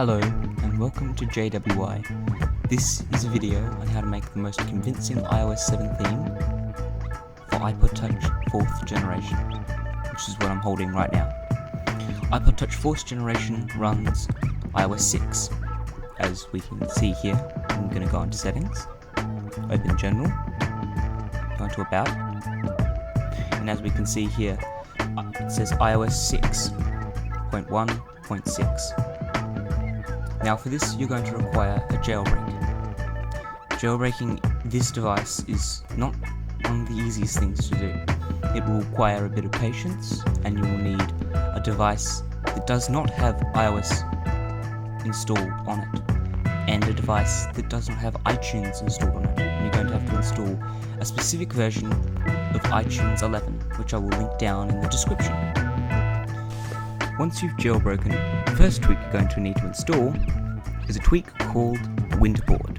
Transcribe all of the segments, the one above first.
Hello and welcome to JWI. This is a video on how to make the most convincing iOS 7 theme for iPod Touch 4th generation, which is what I'm holding right now. iPod Touch 4th generation runs iOS 6. As we can see here, I'm going to go into settings, open general, go into about, and as we can see here, it says iOS 6.1.6. Now for this, you're going to require a jailbreak. Jailbreaking this device is not one of the easiest things to do. It will require a bit of patience, and you will need a device that does not have iOS installed on it, and a device that does not have iTunes installed on it. And you're going to have to install a specific version of iTunes 11, which I will link down in the description. Once you've jailbroken, the first tweak you're going to need to install is a tweak called Winterboard.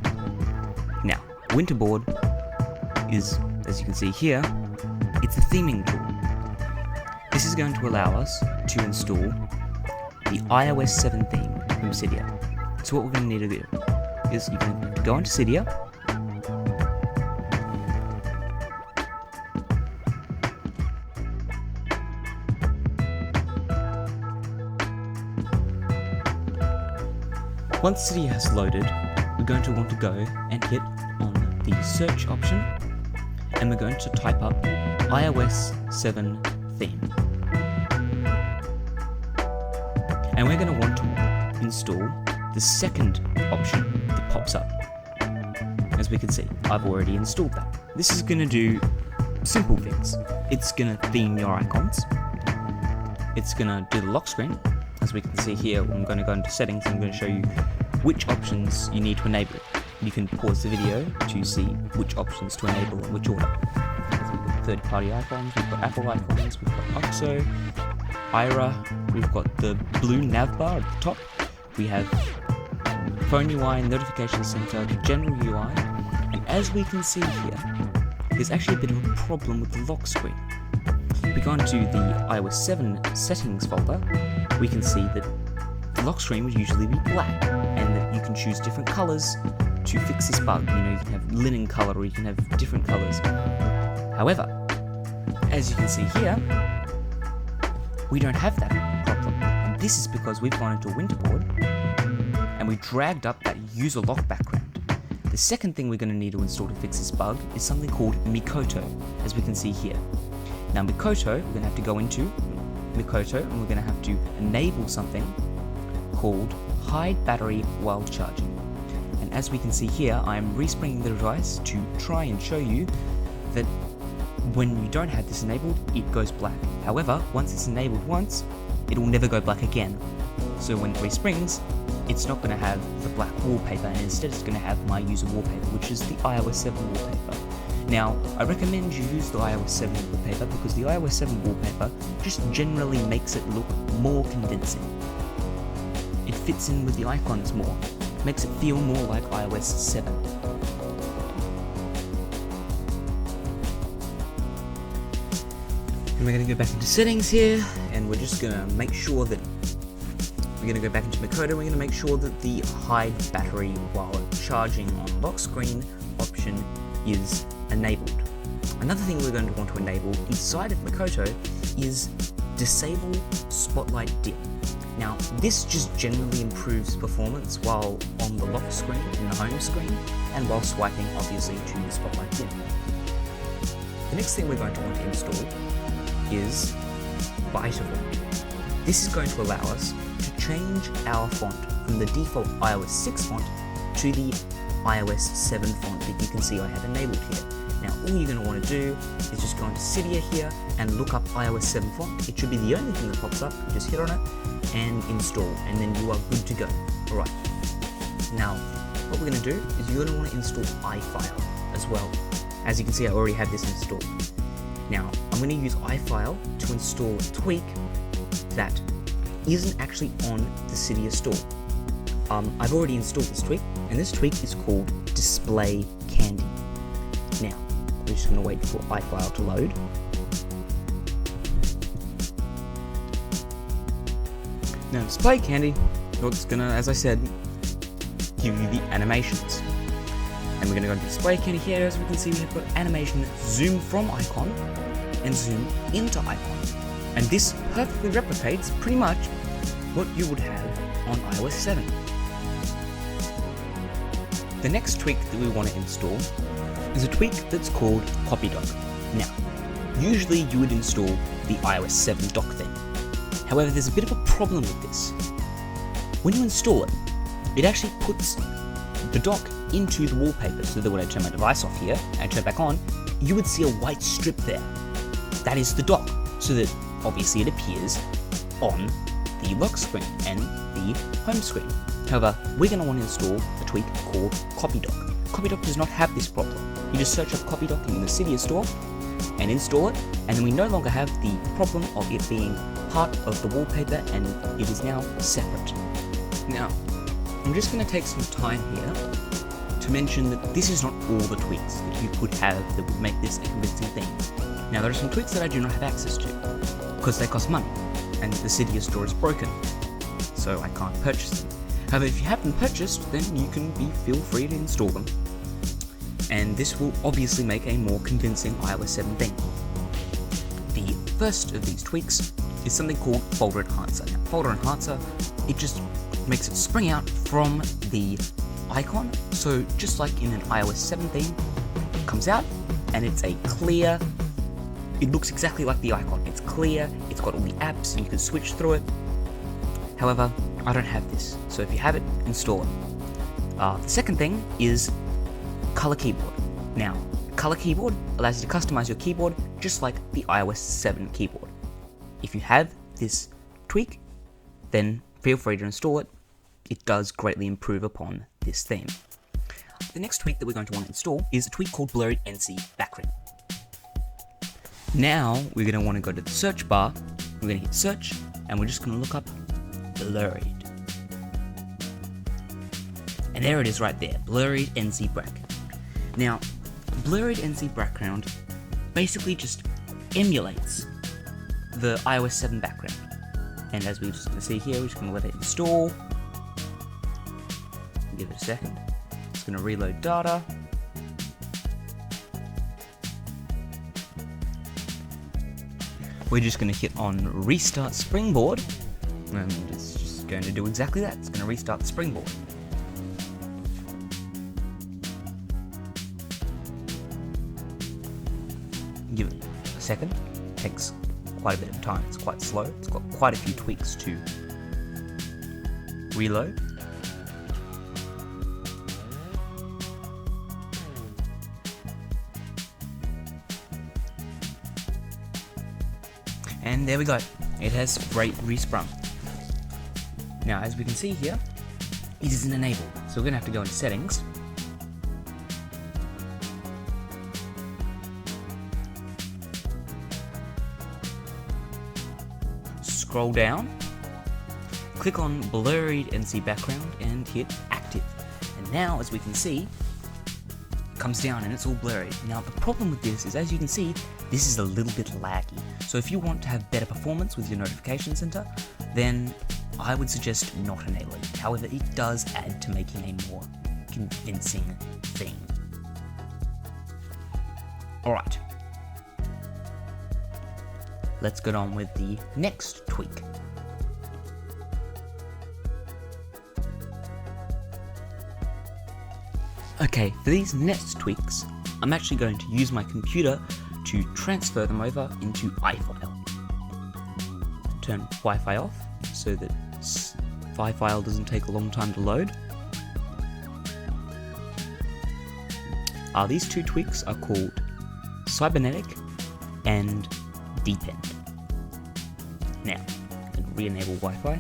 Now, Winterboard is, as you can see here, it's a theming tool. This is going to allow us to install the iOS 7 theme from Cydia. So what we're going to need to do is you're going to go into Cydia, once Cydia has loaded, we're going to want to go and hit on the search option, and we're going to type up iOS 7 theme. And we're going to want to install the second option that pops up. As we can see, I've already installed that. This is going to do simple things. It's going to theme your icons. It's going to do the lock screen. As we can see here, I'm going to go into settings and I'm going to show you which options you need to enable. You can pause the video to see which options to enable in which order. So we've got third-party icons, we've got Apple icons, we've got OXO, Ira, we've got the blue navbar at the top, we have Phone UI, Notification Center, the General UI, and as we can see here, there's actually a bit of a problem with the lock screen. If we go into the iOS 7 settings folder, we can see that the lock screen would usually be black, and that you can choose different colors to fix this bug. You know, you can have linen color or you can have different colors. However, as you can see here, we don't have that problem. And this is because we've gone into Winterboard and we dragged up that user lock background. The second thing we're going to need to install to fix this bug is something called Mikoto, as we can see here. Now Mikoto, we're going to have to go into Mikoto and we're going to have to enable something called hide battery while charging. And as we can see here, I'm respringing the device to try and show you that when you don't have this enabled, it goes black. However, once it's enabled once, it will never go black again. So when it resprings, it's not going to have the black wallpaper, and instead it's going to have my user wallpaper, which is the iOS 7 wallpaper. Now, I recommend you use the iOS 7 wallpaper because the iOS 7 wallpaper just generally makes it look more convincing. It fits in with the icons more, makes it feel more like iOS 7. And we're going to go back into settings here, and we're just going to make sure that we're going to go back into Mikoto. We're going to make sure that the hide battery while charging on lock screen option is enabled. Another thing we're going to want to enable inside of Mikoto is disable spotlight dim. Now, this just generally improves performance while on the lock screen in the home screen, and while swiping obviously to the spotlight dim. The next thing we're going to want to install is Beta Font. This is going to allow us to change our font from the default iOS 6 font to the iOS 7 font that you can see I have enabled here. Now all you're going to want to do is just go into Cydia here and look up iOS 7 font. It should be the only thing that pops up. You just hit on it and install, and then you are good to go. Alright, now what we're going to do is you're going to want to install iFile as well. As you can see, I already have this installed. Now I'm going to use iFile to install a tweak that isn't actually on the Cydia store. I've already installed this tweak, and this tweak is called Display Candy. Now, we're just going to wait for iFile to load. Now, Display Candy what's gonna, as I said, give you the animations. And we're gonna go to the display counter here. As we can see, we have got animation zoom from icon and zoom into icon. And this perfectly replicates pretty much what you would have on iOS 7. The next tweak that we want to install is a tweak that's called CopyDoc. Now, usually you would install the iOS 7 dock theme. However, there's a bit of a problem with this. When you install it, it actually puts the dock into the wallpaper, so that when I turn my device off here and turn it back on, you would see a white strip there. That is the dock, so that obviously it appears on the lock screen and the home screen. However, we're going to want to install a tweak called CopyDoc. CopyDoc does not have this problem. You just search up CopyDoc in the Cydia store and install it, and then we no longer have the problem of it being part of the wallpaper, and it is now separate. Now, I'm just going to take some time here to mention that this is not all the tweaks that you could have that would make this a convincing theme. Now, there are some tweaks that I do not have access to, because they cost money, and the Cydia store is broken, so I can't purchase them. However, if you have them purchased, then you can feel free to install them, and this will obviously make a more convincing iOS 7 theme. The first of these tweaks is something called Folder Enhancer. Now, Folder Enhancer, it just makes it spring out from the icon, so just like in an iOS 7 theme, it comes out and it's a clear, it looks exactly like the icon. It's clear, it's got all the apps, and you can switch through it. However, I don't have this, so if you have it, install it. The second thing is Color Keyboard. Now, Color Keyboard allows you to customize your keyboard just like the iOS 7 keyboard. If you have this tweak, then feel free to install it. It does greatly improve upon this theme. The next tweak that we're going to want to install is a tweak called Blurred NC Background. Now, we're going to want to go to the search bar, we're going to hit search, and we're just going to look up Blurred. And there it is right there, Blurred NC Background. Now, Blurred NC Background basically just emulates the iOS 7 background. And as we're just going to see here, we're just going to let it install. Give it a second. It's going to reload data. We're just going to hit on Restart Springboard, and it's just going to do exactly that. It's going to restart the Springboard. Give it a second. It takes quite a bit of time. It's quite slow. It's got quite a few tweaks to reload. And there we go. It has resprung. Now, as we can see here, it isn't enabled. So we're going to have to go into settings. Scroll down, click on Blurred NC Background and hit Active. And now, as we can see, it comes down and it's all blurry. Now, the problem with this is, as you can see, this is a little bit laggy. So if you want to have better performance with your notification center, then I would suggest not enabling it. However, it does add to making a more convincing theme. Alright. Let's get on with the next tweak. Okay, for these next tweaks, I'm actually going to use my computer to transfer them over into iFile. Turn Wi-Fi off so that iFile doesn't take a long time to load. These two tweaks are called Cybernetic and Depend. Now, I can re-enable Wi-Fi.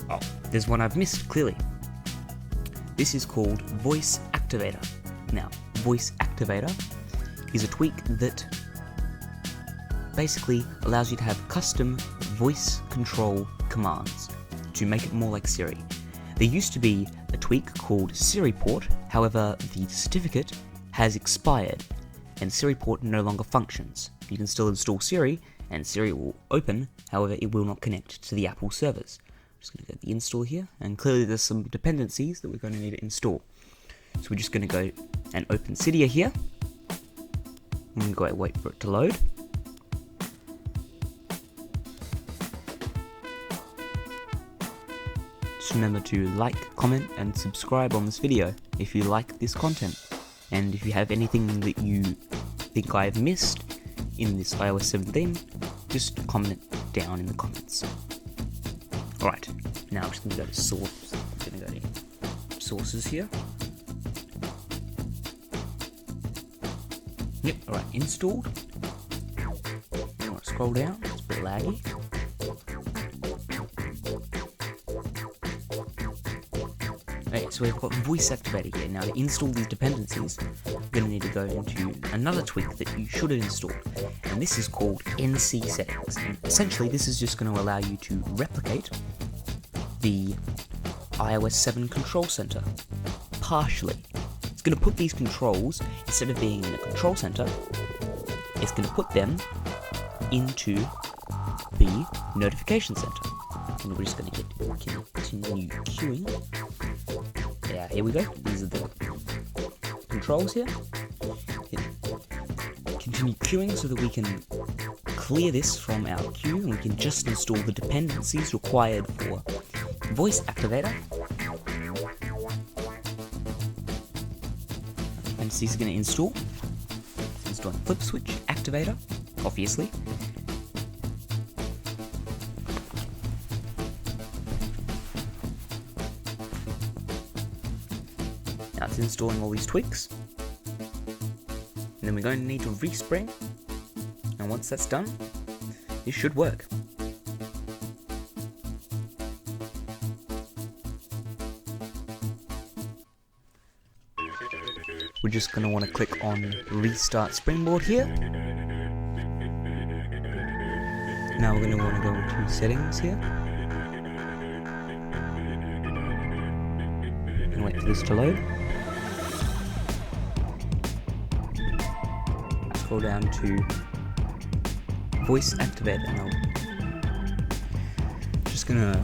Oh, there's one I've missed, clearly. This is called Voice Activator. Now, Voice Activator is a tweak that basically allows you to have custom voice control commands to make it more like Siri. There used to be a tweak called Siri Port, however, the certificate has expired and Siri Port no longer functions. You can still install Siri and Siri will open, however, it will not connect to the Apple servers. just going to go to the install here, and clearly there's some dependencies that we're going to need to install. So we're just going to go and open Cydia here. I'm going to go and wait for it to load. Just remember to like, comment, and subscribe on this video if you like this content. And if you have anything that you think I've missed in this iOS 17, just comment it down in the comments. Alright, now I'm just going to go to source. I'm going to go to sources here. Yep, alright, installed. You want to scroll down, it's a bit laggy. Okay, so we've got voice activator here. Now to install these dependencies, we're going to need to go into another tweak that you should have installed. And this is called NC settings. And essentially this is just going to allow you to replicate the iOS 7 control center partially. It's going to put these controls, instead of being in a control center, it's going to put them into the notification center. And we're just going to hit continue queuing. Yeah, here we go. These are the controls here. Hit continue queuing so that we can clear this from our queue, and we can just install the dependencies required for voice activator. And these are going to install. It's installing flip switch activator, obviously. Now it's installing all these tweaks. And then we're going to need to respring. And once that's done, this should work. We're just going to want to click on Restart Springboard here. Now we're going to want to go into Settings here. And wait for this to load. Scroll down to Voice Activator. Now, just going to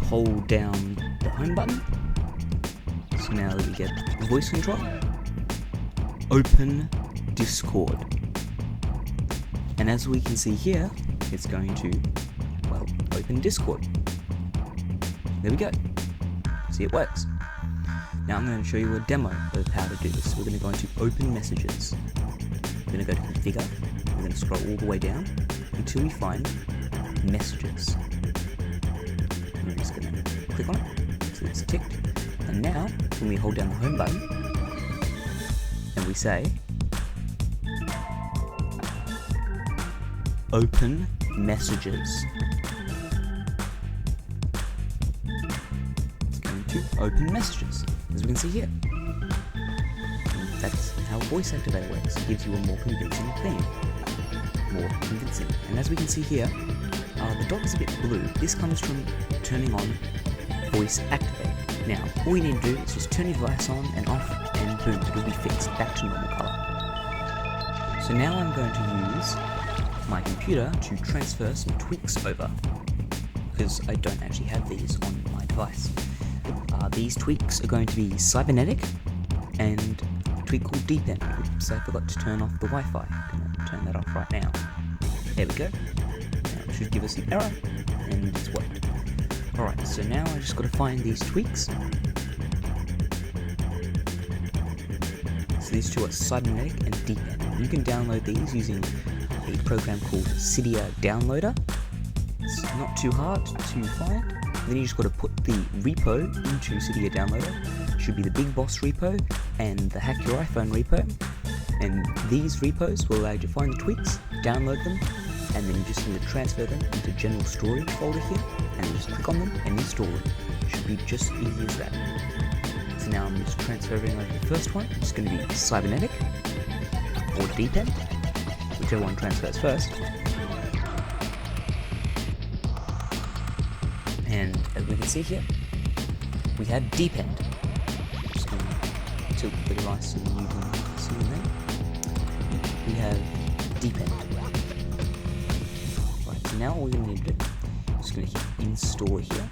hold down the home button. So now that we get voice control. Open Discord, and as we can see here, it's going to, well, open Discord. There we go. See, it works. Now I'm going to show you a demo of how to do this. We're going to go into Open Messages. We're going to go to Configure. We're going to scroll all the way down until we find Messages. And we're just going to click on it so it's ticked. And now, when we hold down the home button, and we say Open Messages. It's going to open messages, as we can see here. And that's how voice activator works. It gives you a more convincing thing. More convincing. And as we can see here, the dot is a bit blue. This comes from turning on voice activator. Now, all you need to do is just turn your device on and off, and boom, it'll be fixed back to normal color. So now I'm going to use my computer to transfer some tweaks over, because I don't actually have these on my device. These tweaks are going to be cybernetic and a tweak called deepend. Oops, I forgot to turn off the Wi-Fi. I'm going to turn that off right now. There we go. Now it should give us an error, and it's worked. Alright, so now I just got to find these tweaks. So these two are cybernetic and deepend. You can download these using a program called Cydia Downloader. It's not too hard to find. Then you just got to put the repo into Cydia Downloader. It should be the Big Boss repo and the Hack Your iPhone repo. And these repos will allow you to find the tweaks, download them, and then you just need to transfer them into General Storage folder here, and then just click on them and install them. It should be just easy as that. So now I'm just transferring over the first one. It's going to be cybernetic or deepend, whichever one transfers first. And as we can see here, we have deepend. Just going to tilt the device so you can see in there. We have deepend. Right, so now all we're going to need to do is just going to hit install here.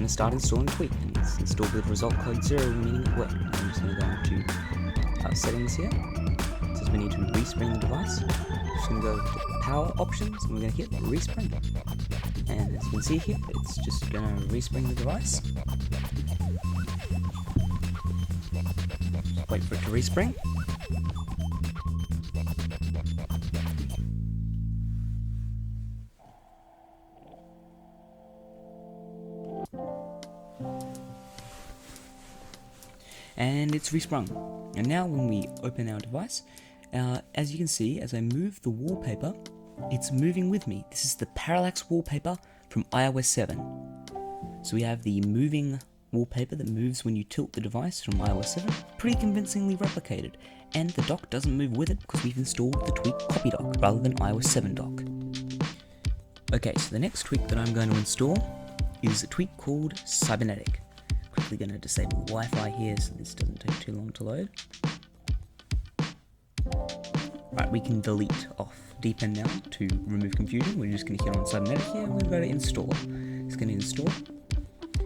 to start installing the tweak, and it's installed with result code 0, meaning it worked. I'm just going to go into settings here. It says we need to respring the device. I'm just going to go to power options, and we're going to hit respring. And as you can see here, it's just going to respring the device. Wait for it to respring. And it's resprung. And now when we open our device, as you can see, as I move the wallpaper, it's moving with me. This is the parallax wallpaper from iOS 7. So we have the moving wallpaper that moves when you tilt the device from iOS 7, pretty convincingly replicated. And the dock doesn't move with it because we've installed the tweak copy dock rather than iOS 7 dock. Okay, so the next tweak that I'm going to install is a tweak called Cybernetic. Quickly going to disable Wi-Fi here so this doesn't take too long to load. Right, we can delete off depend now to remove confusion. We're just going to hit on Cybernetic here and we're going to go to install. It's going to install,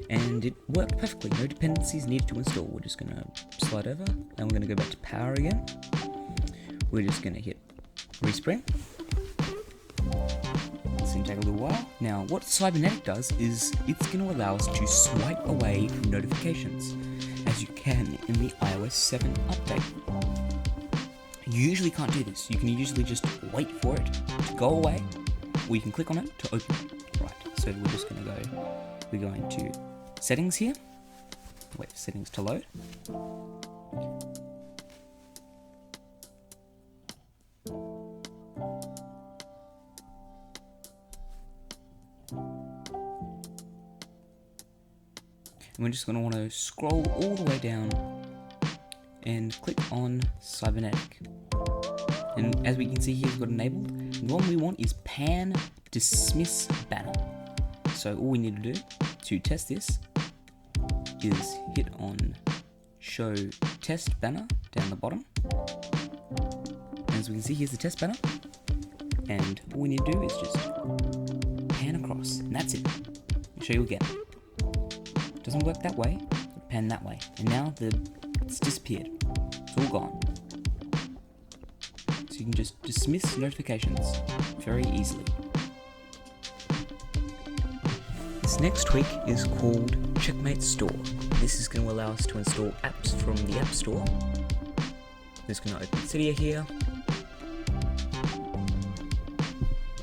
and it worked perfectly. No dependencies needed to install. We're just going to slide over and we're going to go back to power again. We're just going to hit respring. It's going to take a little while. Now, what Cybernetic does is it's going to allow us to swipe away from notifications, as you can in the iOS 7 update. You usually can't do this. You can usually just wait for it to go away, or you can click on it to open it. Right, so we're just going to we're going to settings here, wait for settings to load. And we're just going to want to scroll all the way down and click on Cybernetic. And as we can see here, it's got enabled. And the one we want is pan dismiss banner. So all we need to do to test this is hit on show test banner down the bottom. And as we can see, here's the test banner. And all we need to do is just pan across, and that's it. I'll show you again. Doesn't work that way, pan that way. And now it's disappeared. It's all gone. So you can just dismiss notifications very easily. This next tweak is called Checkmate Store. This is going to allow us to install apps from the App Store. I'm just going to open Cydia here.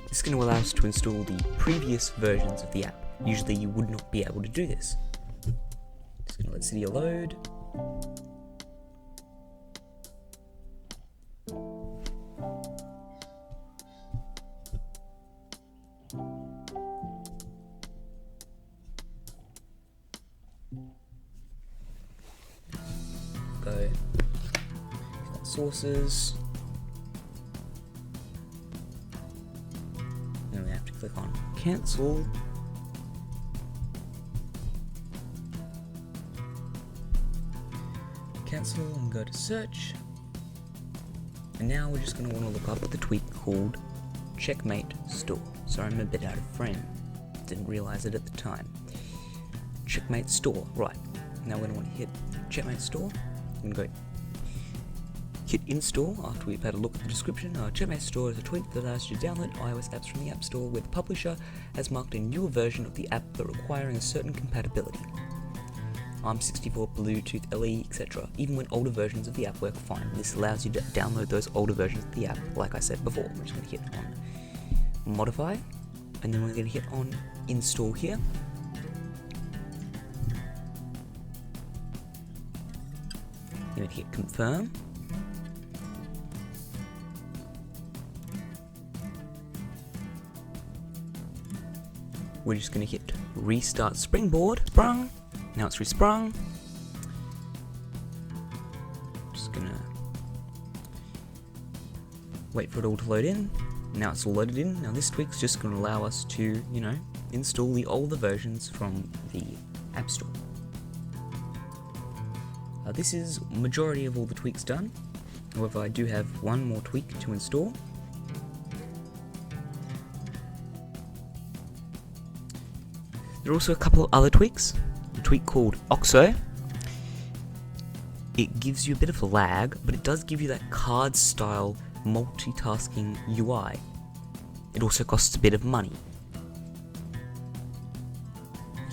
This is going to allow us to install the previous versions of the app. Usually you would not be able to do this. Just going to let Cydia load. Go sources, then we have to click on cancel, and go to search, and now we're just going to want to look up the tweak called Checkmate Store. Sorry, I'm a bit out of frame, didn't realize it at the time. Checkmate Store, right, now we're going to want to hit Checkmate Store. I'm going to go hit install after we've had a look at the description. Checkmate Store is a tweak that allows you to download iOS apps from the App Store where the publisher has marked a newer version of the app but requiring a certain compatibility. ARM64, Bluetooth, LE, etc. Even when older versions of the app work fine. This allows you to download those older versions of the app, like I said before. We're just going to hit on modify, and then we're going to hit on install here. Then we hit confirm. We're just going to hit restart Springboard. Sprung. Now it's resprung. Just going to wait for it all to load in. Now it's all loaded in. Now this tweak's just going to allow us to, install the older versions from the App Store. This is majority of all the tweaks done. However, I do have one more tweak to install. There are also a couple of other tweaks. a tweak called OXO. It gives you a bit of a lag, but it does give you that card style multitasking UI. It also costs a bit of money.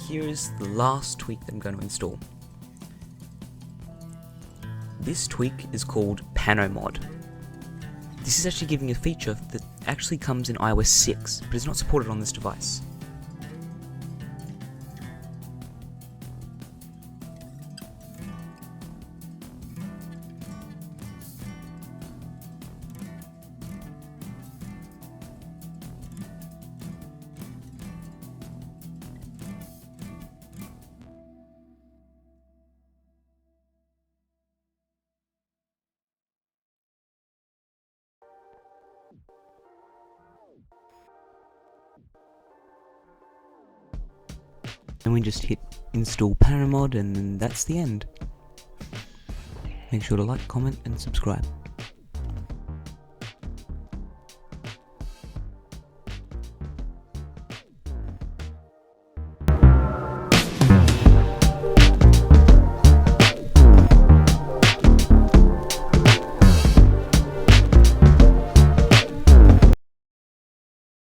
Here is the last tweak that I'm going to install. This tweak is called PanoMod. This is actually giving a feature that actually comes in iOS 6, but is not supported on this device. And we just hit install PanoMod, and then that's the end. Make sure to like, comment and subscribe.